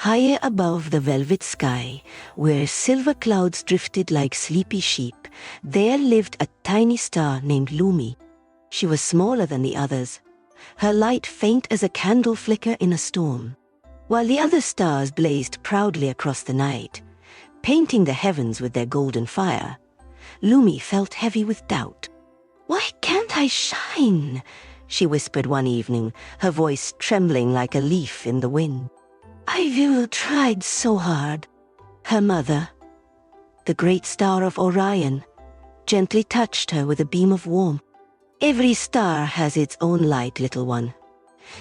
Higher above the velvet sky, where silver clouds drifted like sleepy sheep, there lived a tiny star named Lumi. She was smaller than the others, her light faint as a candle flicker in a storm. While the other stars blazed proudly across the night, painting the heavens with their golden fire, Lumi felt heavy with doubt. "Why can't I shine?" she whispered one evening, her voice trembling like a leaf in the wind. "I've tried so hard." Her mother, the great star of Orion, gently touched her with a beam of warmth. "Every star has its own light, little one.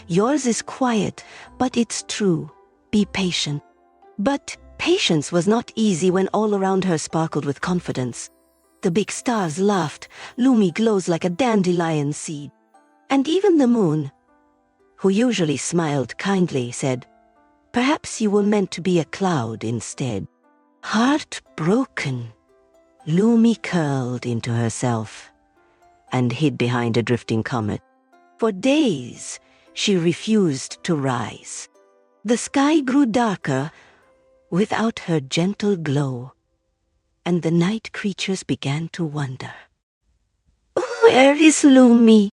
Yours is quiet, but it's true. Be patient." But patience was not easy when all around her sparkled with confidence. The big stars laughed. "Lumi glows like a dandelion seed." And even the moon, who usually smiled kindly, said, "Perhaps you were meant to be a cloud instead." Heartbroken, Lumi curled into herself and hid behind a drifting comet. For days, she refused to rise. The sky grew darker without her gentle glow, and the night creatures began to wonder. "Where is Lumi?"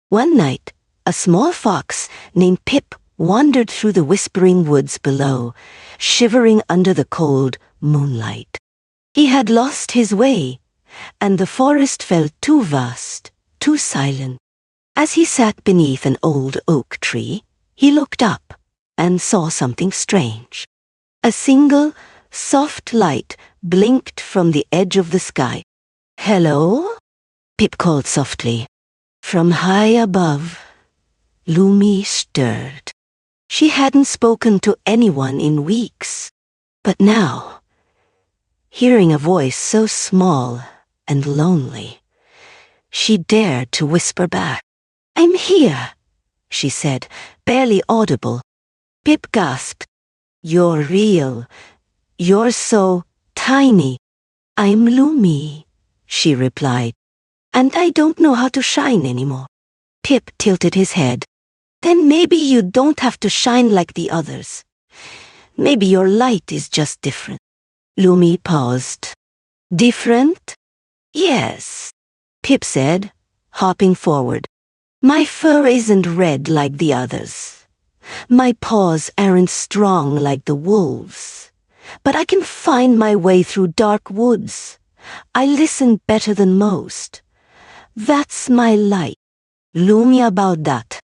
One night, a small fox named Pip wandered through the whispering woods below, shivering under the cold moonlight. He had lost his way, and the forest felt too vast, too silent. As he sat beneath an old oak tree, he looked up and saw something strange. A single, soft light blinked from the edge of the sky. "Hello?" Pip called softly. From high above, Lumi stirred. She hadn't spoken to anyone in weeks, but now, hearing a voice so small and lonely, she dared to whisper back. "I'm here," she said, barely audible. Pip gasped. "You're real. You're so tiny." "I'm Lumi," she replied, "and I don't know how to shine anymore." Pip tilted his head. "Then maybe you don't have to shine like the others. Maybe your light is just different." Lumi paused. "Different?" "Yes," Pip said, hopping forward. "My fur isn't red like the others. My paws aren't strong like the wolves. But I can find my way through dark woods. I listen better than most. That's my light." Lumi about that.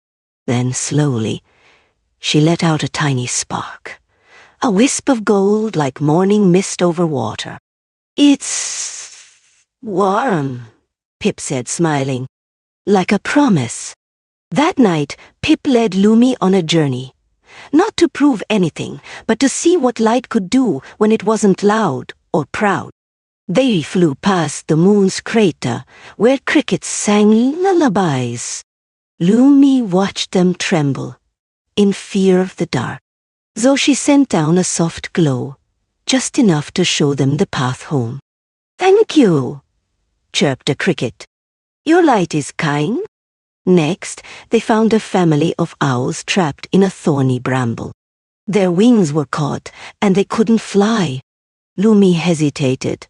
Then slowly, she let out a tiny spark, a wisp of gold like morning mist over water. "It's warm," Pip said, smiling, "like a promise." That night, Pip led Lumi on a journey, not to prove anything, but to see what light could do when it wasn't loud or proud. They flew past the moon's crater, where crickets sang lullabies. Lumi watched them tremble, in fear of the dark, though she sent down a soft glow, just enough to show them the path home. "Thank you," chirped a cricket. "Your light is kind." Next, they found a family of owls trapped in a thorny bramble. Their wings were caught, and they couldn't fly. Lumi hesitated.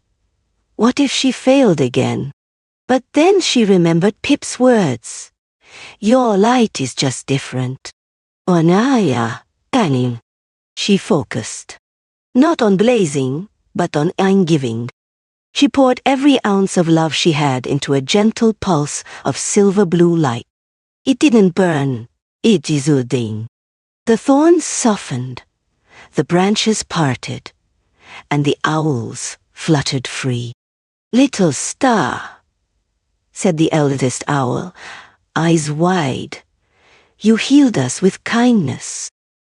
What if she failed again? But then she remembered Pip's words. "Your light is just different." "Onaya, Tanin." She focused. Not on blazing, but on giving. She poured every ounce of love she had into a gentle pulse of silver-blue light. It didn't burn. It is udain. The thorns softened, the branches parted, and the owls fluttered free. "Little star," said the eldest owl, eyes wide, "you healed us with kindness."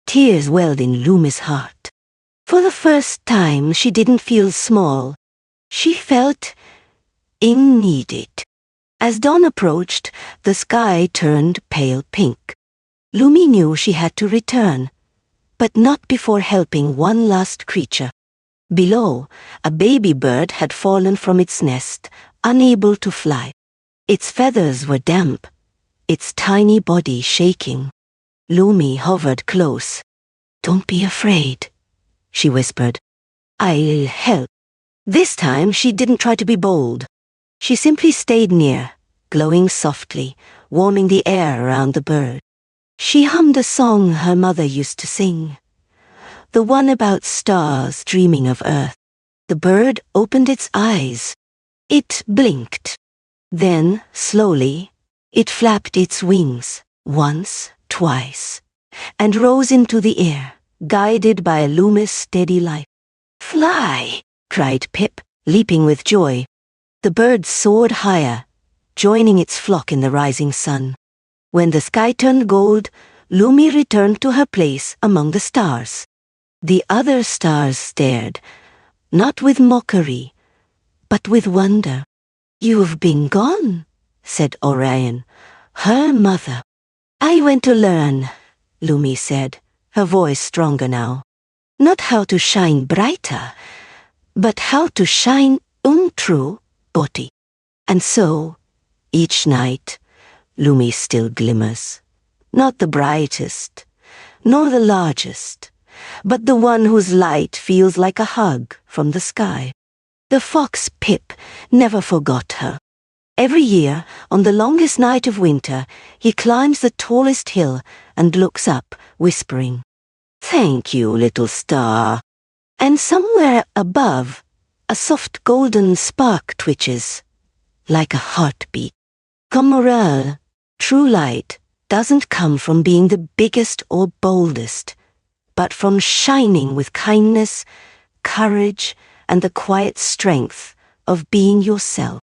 Tears welled in Lumi's heart. For the first time, she didn't feel small. She felt needed. As dawn approached, the sky turned pale pink. Lumi knew she had to return, but not before helping one last creature. Below, a baby bird had fallen from its nest, unable to fly. Its feathers were damp, its tiny body shaking. Lumi hovered close. "Don't be afraid," she whispered. "I'll help." This time she didn't try to be bold. She simply stayed near, glowing softly, warming the air around the bird. She hummed a song her mother used to sing, the one about stars dreaming of Earth. The bird opened its eyes. It blinked. Then, slowly, it flapped its wings, once, twice, and rose into the air, guided by Lumi's steady light. "Fly!" cried Pip, leaping with joy. The bird soared higher, joining its flock in the rising sun. When the sky turned gold, Lumi returned to her place among the stars. The other stars stared, not with mockery, but with wonder. "You've been gone," said Orion, her mother. "I went to learn," Lumi said, her voice stronger now. "Not how to shine brighter, but how to shine untrue body." And so, each night, Lumi still glimmers. Not the brightest, nor the largest, but the one whose light feels like a hug from the sky. The fox Pip never forgot her. Every year, on the longest night of winter, he climbs the tallest hill and looks up, whispering, "Thank you, little star." And somewhere above, a soft golden spark twitches, like a heartbeat. Comme morale, true light doesn't come from being the biggest or boldest, but from shining with kindness, courage, and the quiet strength of being yourself.